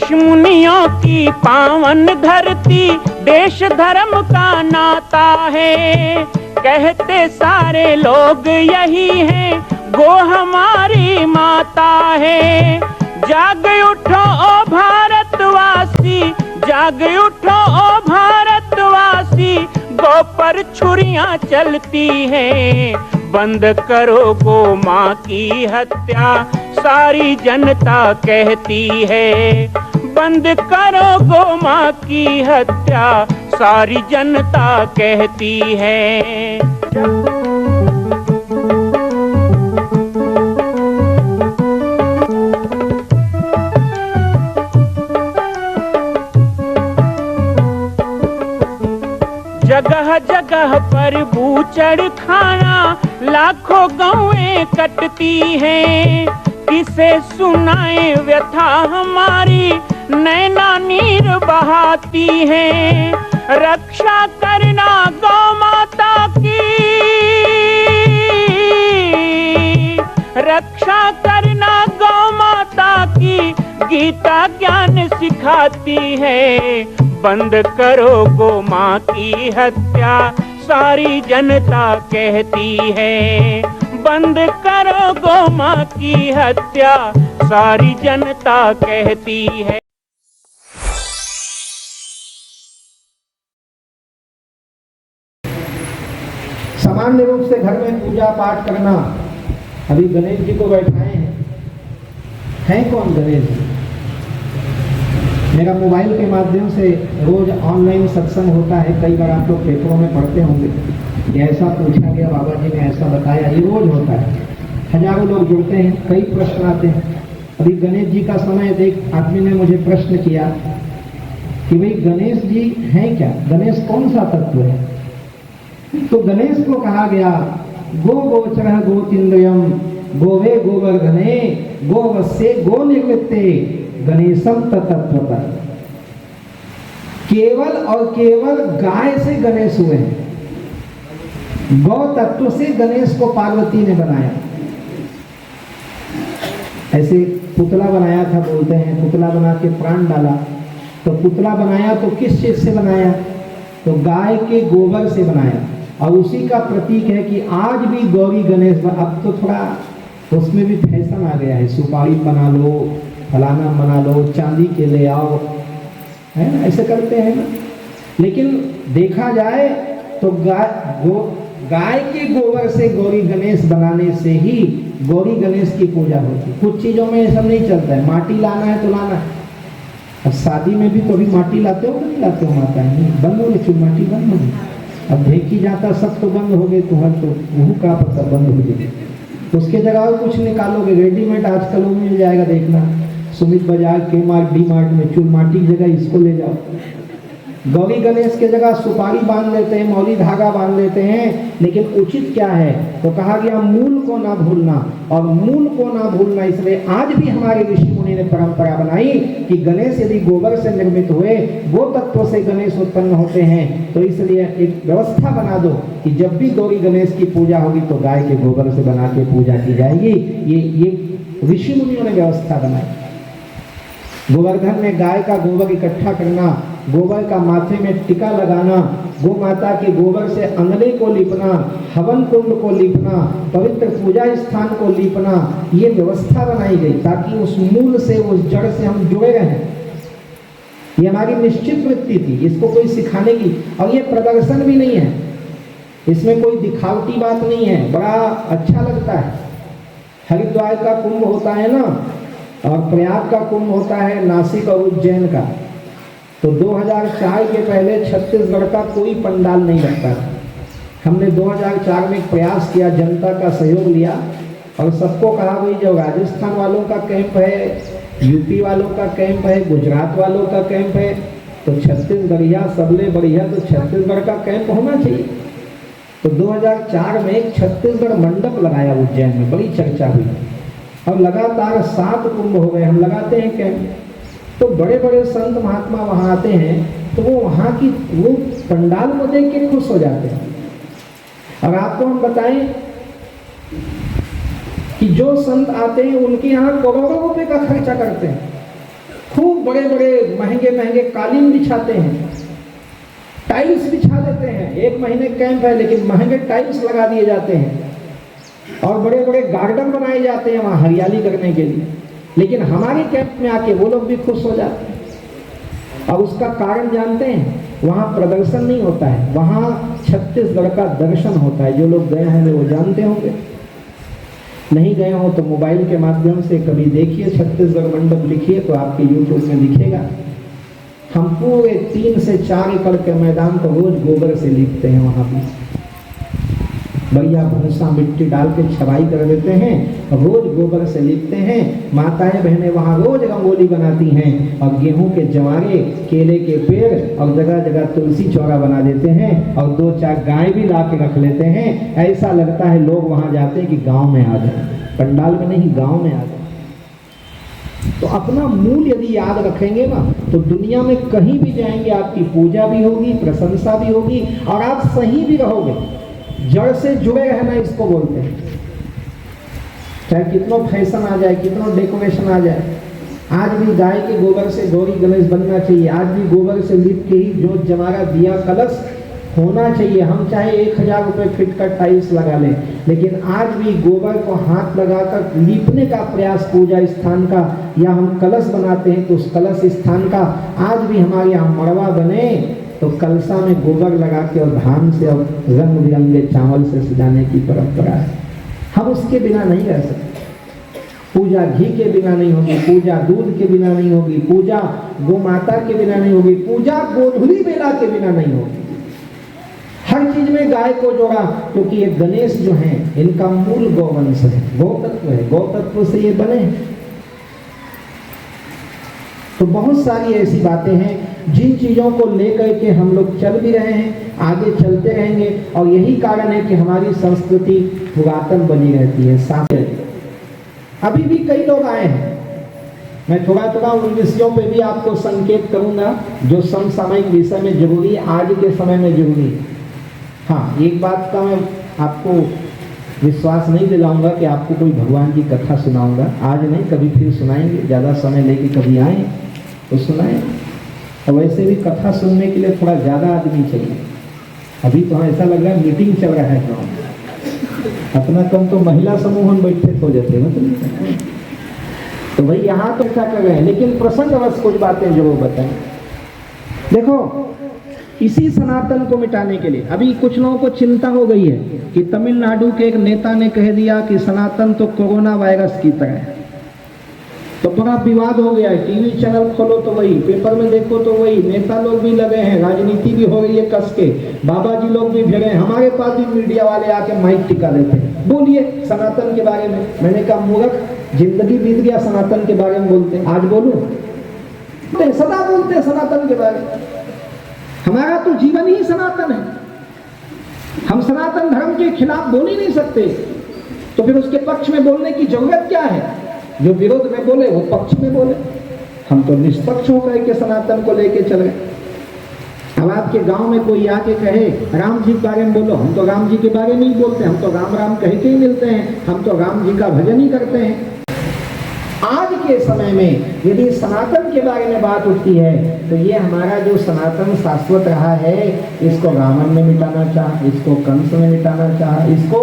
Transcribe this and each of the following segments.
ऋषि मुनियों की पावन धरती, देश धर्म का नाता है। कहते सारे लोग यही हैं, गो हमारी माता है। जाग उठो ओ भारतवासी, जाग उठो ओ भारतवासी, गो पर छुरियां चलती हैं। बंद करो गो माँ की हत्या, सारी जनता कहती है। बंद करो गो माँ की हत्या, सारी जनता कहती है। जगह जगह पर बूचड़ खाना, लाखों गौएं कटती हैं। किसे सुनाए व्यथा हमारी, नैना नीर बहाती हैं। रक्षा करना गौ माता की, रक्षा करना गौ माता की, गीता ज्ञान सिखाती है। बंद करो गो माँ की हत्या, सारी जनता कहती है। बंद करो गो माँ की हत्या, सारी जनता कहती है। सामान्य रूप से घर में पूजा पाठ करना, अभी गणेश जी को बैठाए हैं कौन गणेश जी? मेरा मोबाइल के माध्यम से रोज ऑनलाइन सत्संग होता है, कई बार आप लोग पेपरों में पढ़ते होंगे कि ऐसा पूछा गया, बाबा जी ने ऐसा बताया, ये रोज होता है। हजारों लोग जुड़ते हैं, कई प्रश्न आते हैं। अभी गणेश जी का समय, एक आदमी ने मुझे प्रश्न किया कि भाई गणेश जी हैं क्या, गणेश कौन सा तत्व है? तो गणेश को कहा गया गो गोचरः गोतीन्द्रियम्, गोवे गोवर्धने, गोवत्से गो निर्वृत्ते, गणेशम तत्वतः। केवल और केवल गाय से गणेश हुए हैं। गौ तत्व से गणेश को पार्वती ने बनाया। ऐसे पुतला बनाया था, बोलते हैं पुतला बना के प्राण डाला। तो पुतला बनाया तो किस चीज से बनाया? तो गाय के गोबर से बनाया, और उसी का प्रतीक है कि आज भी गौरी गणेश, अब तो थोड़ा उसमें भी फैशन आ गया है, सुपारी बना लो, फलाना बना लो, चांदी के ले आओ, है ना, ऐसे करते हैं ना। लेकिन देखा जाए तो गाय के गोबर से गौरी गणेश बनाने से ही गौरी गणेश की पूजा होती है। कुछ चीज़ों में ऐसा नहीं चलता है, माटी लाना है तो लाना है। अब शादी में भी तो अभी माटी लाते हो कि नहीं लाते हो? माता नहीं बंद हो गई, माटी बंद हो गई। अब ढेकी जाता सब तो बंद हो गए, तुम्हारे तो मुँह का पत्ता बंद हो गई। उसके जगह कुछ निकालोगे, रेडीमेड आजकल वो मिल जाएगा, देखना सुमित बाजार, के मार्ट, डी मार्ट में चूल माटी की जगह इसको ले जाओ। गौरी गणेश के जगह सुपारी बांध लेते हैं, मौली धागा बांध लेते हैं, लेकिन उचित क्या है? तो कहा गया मूल को ना भूलना, और मूल को ना भूलना इसलिए आज भी हमारे ऋषि मुनि ने परंपरा बनाई कि गणेश यदि गोबर से निर्मित हुए, गो तत्व से गणेश उत्पन्न होते हैं, तो इसलिए एक व्यवस्था बना दो कि जब भी गौरी गणेश की पूजा होगी तो गाय के गोबर से बना के पूजा की जाएगी। ये ऋषि मुनियों ने व्यवस्था बनाई। गोवर्धन में गाय का गोबर इकट्ठा करना, गोबर का माथे में टीका लगाना, गो माता के गोबर से अंगने को लीपना, हवन कुंड को लीपना, पवित्र पूजा स्थान को लीपना, ये व्यवस्था बनाई गई ताकि उस मूल से, उस जड़ से हम जुड़े रहें। ये हमारी निश्चित वृत्ति थी, इसको कोई सिखाने की, और ये प्रदर्शन भी नहीं है, इसमें कोई दिखावटी बात नहीं है, बड़ा अच्छा लगता है। हरिद्वार का कुंभ होता है ना, और प्रयाग का कुंभ होता है नासिक और उज्जैन का। तो 2004 के पहले छत्तीसगढ़ का कोई पंडाल नहीं लगता था। हमने 2004 में एक प्रयास किया, जनता का सहयोग लिया और सबको कहा भाई जो राजस्थान वालों का कैंप है, यूपी वालों का कैंप है, गुजरात वालों का कैंप है, तो छत्तीसगढ़िया सबले बढ़िया तो छत्तीसगढ़ का कैंप होना चाहिए। तो 2004 में एक छत्तीसगढ़ मंडप लगाया उज्जैन में, बड़ी चर्चा हुई, और लगातार 7 कुंभ हो गए। हम लगाते हैं कैंप, तो बड़े बड़े संत महात्मा वहाँ आते हैं, तो वो वहाँ की वो पंडाल को देख के खुश हो जाते हैं। और आपको हम बताएं कि जो संत आते हैं उनके यहाँ करोड़ों रुपए का खर्चा करते हैं, खूब बड़े बड़े महंगे महंगे कालीन बिछाते हैं, टाइल्स बिछा देते हैं। 1 महीने कैंप है लेकिन महंगे टाइल्स लगा दिए जाते हैं और बड़े बड़े गार्डन बनाए जाते हैं वहाँ हरियाली करने के लिए। लेकिन हमारे कैंप में आके वो लोग भी खुश हो जाते हैं। और उसका कारण जानते हैं, वहाँ प्रदर्शन नहीं होता है, वहाँ छत्तीसगढ़ का दर्शन होता है। जो लोग गए हैं वो जानते होंगे, नहीं गए हो तो मोबाइल के माध्यम से कभी देखिए, छत्तीसगढ़ मंडप लिखिए तो आपके यूट्यूब में दिखेगा। हम पूरे 3 से 4 एकड़ के मैदान को रोज गोबर से लिपते हैं। वहाँ भी बढ़िया भूसा मिट्टी डाल के छवाई कर देते हैं, रोज गोबर से लिपते हैं। माताएं बहनें वहाँ रोज रंगोली बनाती हैं और गेहूं के जवारे, केले के पेड़ और जगह जगह तुलसी चौरा बना देते हैं और 2-4 गाय भी ला के रख लेते हैं। ऐसा लगता है लोग वहाँ जाते हैं कि गांव में आ जाए, पंडाल में नहीं गांव में आ जाए। तो अपना मूल यदि याद रखेंगे ना तो दुनिया में कहीं भी जाएंगे आपकी पूजा भी होगी, प्रशंसा भी होगी और आप सही भी रहोगे। जड़ से जुड़े रहना इसको बोलते हैं। चाहे कितना फैशन आ जाए, कितना डेकोरेशन आ जाए, आज भी गाय के गोबर से गौरी गणेश बनना चाहिए। आज भी गोबर से लिप के ही जोत जमारा दिया कलश होना चाहिए। हम चाहे 1000 रुपये फीट का टाइल्स लगा लें, लेकिन आज भी गोबर को हाथ लगाकर लीपने का प्रयास पूजा स्थान का, या हम कलश बनाते हैं तो उस कलश स्थान का आज भी हमारे यहाँ मड़वा बने तो कलशा में गोबर लगा के और धान से और रंग बिरंगे चावल से सजाने की परंपरा है। हम उसके बिना नहीं रह सकते। पूजा घी के बिना नहीं होगी, पूजा दूध के बिना नहीं होगी, पूजा गौ माता के बिना नहीं होगी, पूजा गोधुली बेला के बिना नहीं होगी। हर चीज में गाय को जोड़ा, क्योंकि ये गणेश जो हैं इनका मूल गौवंश है, गौ तत्व है, गौ तत्व से ये बने। तो बहुत सारी ऐसी बातें हैं जिन चीजों को लेकर के हम लोग चल भी रहे हैं, आगे चलते रहेंगे और यही कारण है कि हमारी संस्कृति पुरातन बनी रहती है। साथ अभी भी कई लोग आए हैं, मैं थोड़ा थोड़ा उन विषयों पे भी आपको संकेत करूंगा जो समसामयिक विषय में जरूरी है, आज के समय में जरूरी है। हाँ, एक बात का मैं आपको विश्वास नहीं दिलाऊंगा कि आपको कोई भगवान की कथा सुनाऊंगा, आज नहीं, कभी फिर सुनाएंगे, ज़्यादा समय लेके कभी आए तो सुनाएं। और वैसे भी कथा सुनने के लिए थोड़ा ज़्यादा आदमी चाहिए। अभी तो ऐसा लग रहा है मीटिंग चल रहा है गाँव में, अपना कम तो महिला समूह में बैठे हो जाते हैं मतलब। तो भाई यहाँ तो क्या कर रहे हैं, लेकिन प्रसंगवश कुछ बातें जरूर बताएं। देखो, इसी सनातन को मिटाने के लिए अभी कुछ लोगों को चिंता हो गई है कि तमिलनाडु के एक नेता ने कह दिया कि सनातन तो कोरोना वायरस की तरह है। तो बड़ा विवाद हो गया है, टीवी चैनल खोलो तो वही, पेपर में देखो तो वही, नेता लोग भी लगे हैं, राजनीति भी हो रही है कस के, बाबा जी लोग भी भिड़े हैं, हमारे पास भी मीडिया वाले आके माइक टिका देते हैं, बोलिए सनातन के बारे में। मैंने कहा मूर्ख, जिंदगी बीत गया सनातन के बारे में बोलते, आज बोलूं? सदा बोलते सनातन के बारे में। हमारा तो जीवन ही सनातन है, हम सनातन धर्म के खिलाफ बोल ही नहीं सकते, तो फिर उसके पक्ष में बोलने की जरूरत क्या है? जो विरोध में बोले वो पक्ष में बोले, हम तो निष्पक्ष होकर के सनातन को लेके चल गए। अब आपके गांव में कोई आके कहे राम जी के बारे में बोलो, हम तो राम जी के बारे में ही बोलते हैं, हम तो राम राम कह के ही मिलते हैं, हम तो राम जी का भजन ही करते हैं। आज के समय में यदि सनातन के बारे में बात उठती है तो ये हमारा जो सनातन शाश्वत रहा है, इसको रावण ने मिटाना चाहा, इसको कंस ने मिटाना चाहा, इसको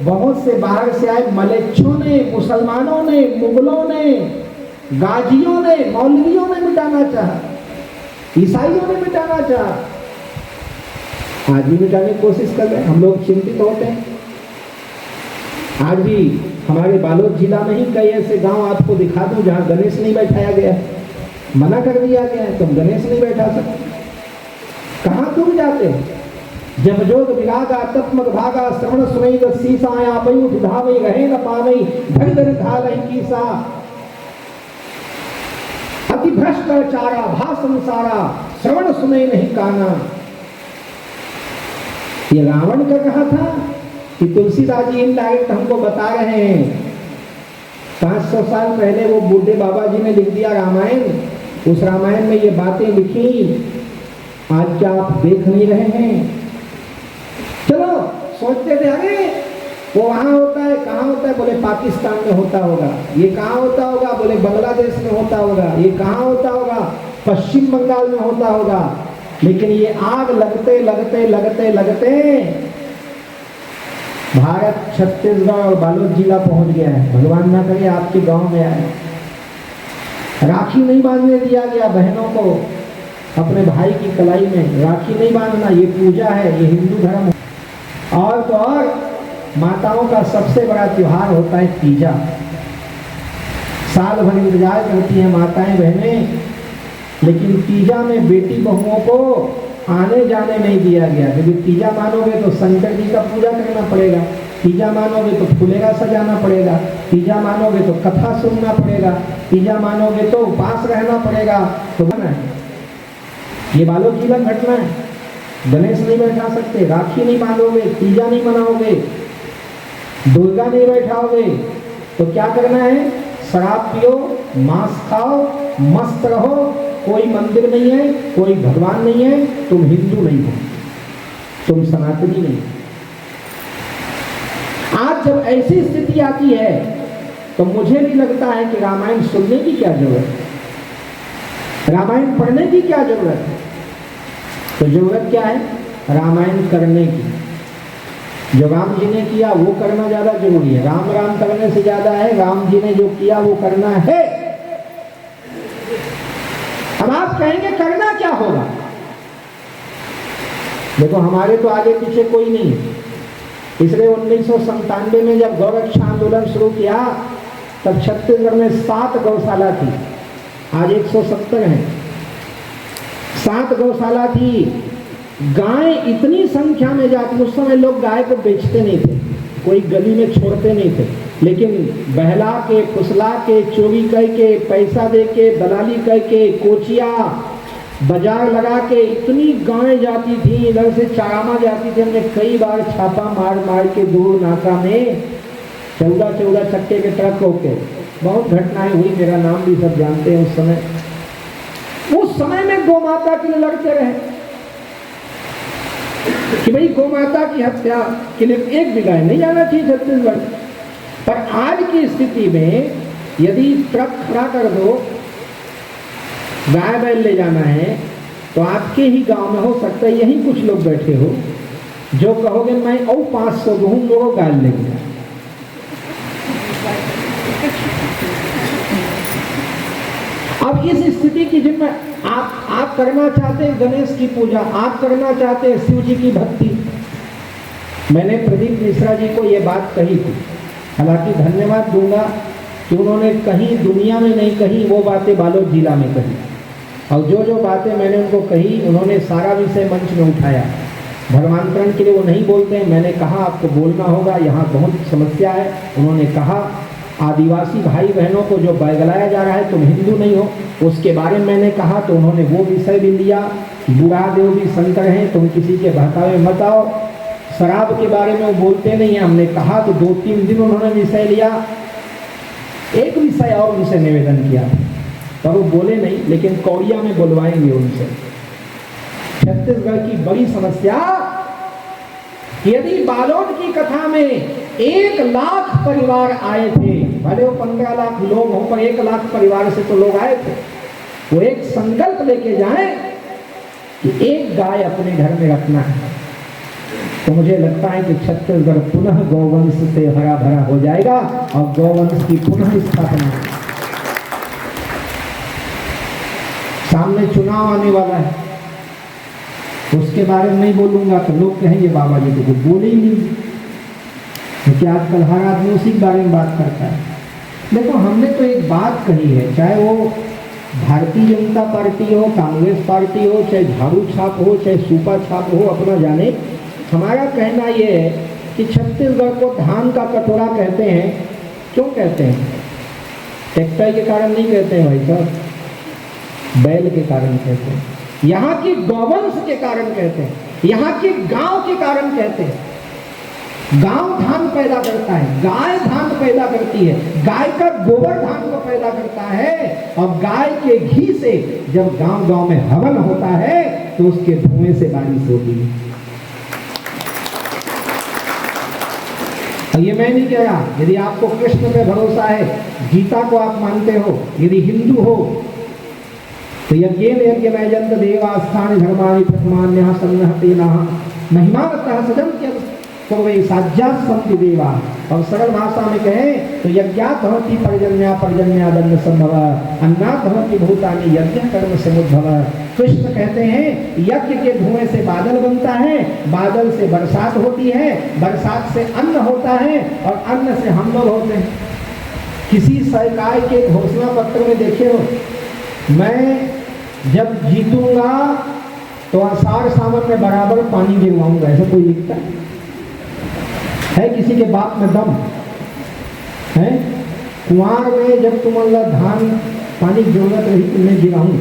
बहुत से बाहर से आए मलेच्छों ने, मुसलमानों ने, मुगलों ने, गाजियों ने, मौलवियों ने मिटाना चाहा, ईसाइयों ने मिटाना चाहा। आज भी मिटाने की कोशिश कर रहे हैं, हम लोग चिंतित होते हैं। आज भी हमारे बालोद जिला में ही कई ऐसे गांव आपको दिखा दूं जहां गणेश नहीं बैठाया गया है, मना कर दिया गया है, तुम गणेश नहीं बैठा सकते। कहां तुम जाते हैं? जब जोग विरागा तत्मग भागा श्रवण सुनई सीसाया पयु विधावई रहे न पावई धर धर घालई कीसा अति भ्रष्टाचारा भाषण सारा श्रवण सुनई नहीं काना। ये रावण का कहा था कि तुलसीदास जी इनडायरेक्ट हमको बता रहे हैं। 500 साल पहले वो बूढ़े बाबा जी ने लिख दिया रामायण, उस रामायण में ये बातें लिखी, आज क्या आप देख नहीं रहे हैं? चलो सोचते थे अरे वो वहाँ होता है, कहाँ होता है? बोले पाकिस्तान में होता होगा। ये कहाँ होता होगा? बोले बांग्लादेश में होता होगा। ये कहाँ होता होगा? पश्चिम बंगाल में होता होगा। लेकिन ये आग लगते लगते लगते लगते भारत छत्तीसगढ़ और बालोद जिला पहुंच गया है। भगवान ना करे आपके गांव में आए। राखी नहीं बांधने दिया गया बहनों को अपने भाई की कलाई में। राखी नहीं बांधना, ये पूजा है, ये हिंदू धर्म। और तो और माताओं का सबसे बड़ा त्योहार होता है तीजा। साल भर इंतजार करती हैं माताएं बहनें, लेकिन तीजा में बेटी बहुओं को आने जाने नहीं दिया गया। क्योंकि तीजा मानोगे तो शंकर जी का पूजा करना पड़ेगा, तीजा मानोगे तो फुलेगा सजाना पड़ेगा, तीजा मानोगे तो कथा सुनना पड़ेगा, तीजा मानोगे तो उपास रहना पड़ेगा। तो बना है ये बालोद जिला घटना है। गणेश नहीं बैठा सकते, राखी नहीं बांधोगे, तीजा नहीं मनाओगे, दुर्गा नहीं बैठाओगे, तो क्या करना है? शराब पियो, मांस खाओ, मस्त रहो। कोई मंदिर नहीं है, कोई भगवान नहीं है, तुम हिंदू नहीं हो, तुम सनातनी नहीं हो। आज जब ऐसी स्थिति आती है तो मुझे भी लगता है कि रामायण सुनने की क्या जरूरत है, रामायण पढ़ने की क्या जरूरत है। तो जरूरत क्या है? रामायण करने की। जो राम जी ने किया वो करना ज्यादा जरूरी है। राम राम करने से ज्यादा है राम जी ने जो किया वो करना है। अब आप कहेंगे करना क्या होगा? देखो हमारे तो आगे पीछे कोई नहीं है, इसलिए 1997 में जब गौरक्षा आंदोलन शुरू किया तब छत्तीसगढ़ में 7 गौशाला थी, आज 170 हैं। 7 गौशाला थी। गाय इतनी संख्या में जाती, उस समय लोग गाय को बेचते नहीं थे, कोई गली में छोड़ते नहीं थे, लेकिन बहला के, फुसला के, चोरी करके, पैसा दे के, दलाली करके, कोचिया बाजार लगा के इतनी गाय जाती थी, इधर से चारामा जाती थी। हमने कई बार छापा मार मार के दूर नाका में 14 चक्के के ट्रक होके बहुत घटनाएं हुई। मेरा नाम भी सब जानते हैं। उस समय में गौ माता के लिए लड़ते रहे कि भाई गौ माता की हत्या के लिए एक भी गाय नहीं जाना चाहिए छत्तीसगढ़। पर आज की स्थिति में यदि ट्रक खड़ा कर दो, गाय बैल ले जाना है, तो आपके ही गांव में हो सकता है यही कुछ लोग बैठे हो जो कहोगे मैं और 500 गेहूं लोगों गाय लेंगे। अब इस स्थिति की जिम्मे आप करना चाहते हैं गणेश की पूजा, आप करना चाहते हैं शिव जी की भक्ति। मैंने प्रदीप मिश्रा जी को ये बात कही थी, हालांकि धन्यवाद दूंगा कि उन्होंने कहीं दुनिया में नहीं कही वो बातें बालोद जिला में कही। और जो बातें मैंने उनको कही उन्होंने सारा विषय मंच में उठाया। धर्मांतरण के लिए वो नहीं बोलते हैं, मैंने कहा आपको बोलना होगा, यहाँ बहुत समस्या है। उन्होंने कहा आदिवासी भाई बहनों को जो बैगलाया जा रहा है तुम हिंदू नहीं हो, उसके बारे में मैंने कहा तो उन्होंने वो विषय भी लिया। बुरा देव भी शंकर हैं, तुम किसी के बहकावे मत आओ। शराब के बारे में वो बोलते नहीं है, हमने कहा तो 2-3 दिन उन्होंने विषय लिया। एक विषय और उनसे निवेदन किया पर वो बोले नहीं, लेकिन कौड़िया में बुलवाएंगे उनसे। छत्तीसगढ़ की बड़ी समस्या, यदि बालोद की कथा में 1 लाख परिवार आए थे, भले वो 15 लाख लोग हों, पर 1 लाख परिवार से तो लोग आए थे, वो एक संकल्प लेके जाएं कि एक गाय अपने घर में रखना है, तो मुझे लगता है कि छत्तीसगढ़ पुनः गौवंश से हरा भरा हो जाएगा और गौवंश की पुनः स्थापना। सामने चुनाव आने वाला है, उसके बारे में नहीं बोलूंगा तो लोग कहेंगे बाबा जी तो कुछ बोले ही नहीं, क्योंकि आजकल हर आदमी उसी के बारे में बात करता है। देखो हमने तो एक बात कही है, चाहे वो भारतीय जनता पार्टी हो, कांग्रेस पार्टी हो, चाहे झाड़ू छाप हो, चाहे सूपा छाप हो, अपना जाने। हमारा कहना ये है कि छत्तीसगढ़ को धान का कटोरा कहते हैं। क्यों कहते हैं? ट्रैक्टर के कारण नहीं कहते हैं भाई साहब, बैल के कारण कहते हैं, यहाँ की गौवंश के कारण कहते हैं, यहाँ के गांव के कारण कहते हैं। गांव धान पैदा करता है, गाय धान पैदा करती है, गाय का गोबर धान को पैदा करता है, और गाय के घी से जब गांव गांव में हवन होता है तो उसके धुएं से बारिश होती है। और ये मैं नहीं कह रहा, यदि आपको कृष्ण पे भरोसा है, गीता को आप मानते हो, यदि हिंदू हो, तो यज्ञेन यज्ञमयजन्त देवास्थानि धर्माणि प्रथमान्यः सन्नहतेनः महिमानतः सजन्त्य सर्वे साज्याः सन्ति देवा। और सरल भाषा में कहें तो यज्ञात् भवति पर्जन्यादन्न संभव, अन्नात् भवति भूतानि यज्ञ कर्म समुद्भव। कृष्ण कहते हैं यज्ञ के धुएं से बादल बनता है, बादल से बरसात होती है, बरसात से अन्न होता है, और अन्न से हम लोग होते हैं। किसी सरकार के घोषणा पत्र में देखे हो, मैं जब जीतूंगा तो आषाढ़ सावन में बराबर पानी गिरवाऊंगा, ऐसा कोई लिखता है किसी के बाप में दम है? कुआर में जब तुम अल्लाह धान पानी की जरूरत रही तो मैं गिराऊं,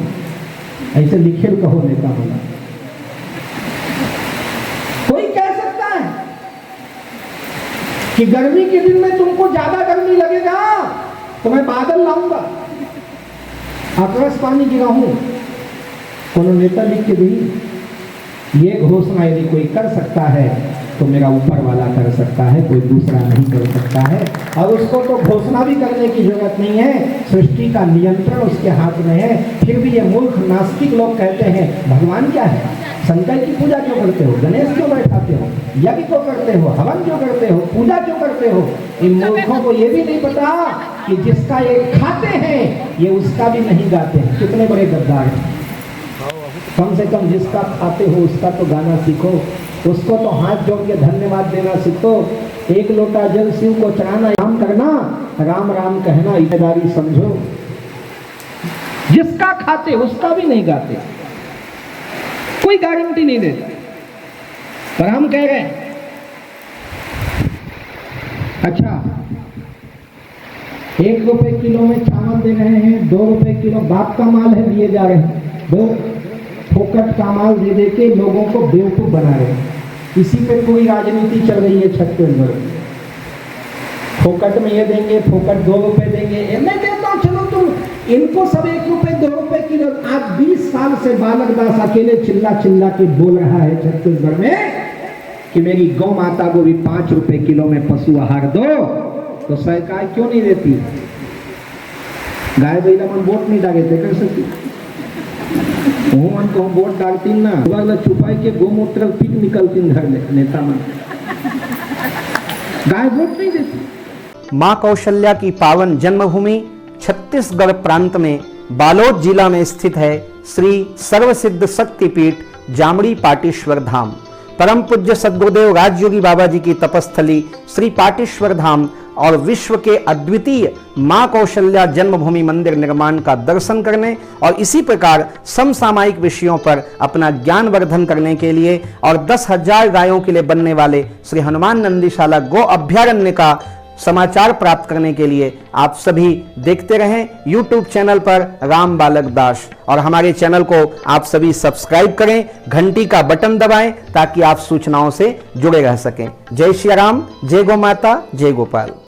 ऐसे लिखे कहो नेता होगा। कोई कह सकता है कि गर्मी के दिन में तुमको ज्यादा गर्मी लगेगा तो मैं बादल लाऊंगा, आकाश पानी गिराऊं। कोनो नेता लिख के दी, ये घोषणा यदि कोई कर सकता है तो मेरा ऊपर वाला कर सकता है, कोई दूसरा नहीं कर सकता है। और उसको तो घोषणा भी करने की जरूरत नहीं है, सृष्टि का नियंत्रण उसके हाथ में है। फिर भी ये मूर्ख नास्तिक लोग कहते हैं भगवान क्या है, शंकर की पूजा क्यों करते हो, गणेश क्यों बैठाते हो, यज्ञ क्यों करते हो, हवन क्यों करते हो, पूजा क्यों करते हो। इन मूर्खों को ये भी नहीं पता कि जिसका ये खाते हैं ये उसका भी नहीं गाते हैं। कितने बड़े गद्दार हैं। कम से कम जिसका खाते हो उसका तो गाना सीखो, उसको तो हाथ जोड़ के धन्यवाद देना सीखो। एक लोटा जल शिव को चढ़ाना, राम करना, राम राम कहना ईमानदारी समझो। जिसका खाते उसका भी नहीं गाते, कोई गारंटी नहीं देता, पर हम कह रहे हैं अच्छा 1 रुपए किलो में चावल दे रहे हैं, 2 रुपए किलो बाप का माल है दिए जा रहे हैं, 2 फोकट का माल दे दे के लोगों को बेवकूफ बना रहे हैं। इसी पे पूरी राजनीति चल रही है छत्तीसगढ़। फोकट में ये देंगे, फोकट 2 रुपए देंगे, मैं देता हूँ चलो तुम इनको सब 1 रुपए 2 रुपए किलो। आज 20 साल से बालक दास अकेले चिल्ला चिल्ला के बोल रहा है छत्तीसगढ़ में कि मेरी गौ माता को भी 5 रुपए किलो में पशु आहार दो, तो सरकार क्यों नहीं देती? गाय बैला मन वोट नहीं डाले थे कर सकती, मन को वोट डालती ना, छुपाई के गोमूत्र पीक निकलती घर में नेता मन, गाय वोट नहीं देती। मां कौशल्या की पावन जन्मभूमि छत्तीसगढ़ प्रांत में बालोद जिला में स्थित है श्री सर्वसिद्ध शक्तिपीठ जामड़ी पाटेश्वर धाम। परम पूज्य सद्गुरुदेव राजयोगी बाबा जी की तपस्थली श्री पाटेश्वर धाम और विश्व के अद्वितीय मां कौशल्या जन्मभूमि मंदिर निर्माण का दर्शन करने और इसी प्रकार समसामयिक विषयों पर अपना ज्ञानवर्धन करने के लिए और 10,000 गायों के लिए बनने वाले श्री हनुमान नंदीशाला गो अभ्यारण्य का समाचार प्राप्त करने के लिए आप सभी देखते रहें YouTube चैनल पर राम बालक दास, और हमारे चैनल को आप सभी सब्सक्राइब करें, घंटी का बटन दबाएं ताकि आप सूचनाओं से जुड़े रह सकें। जय श्री राम, जय गौ माता, जय गोपाल।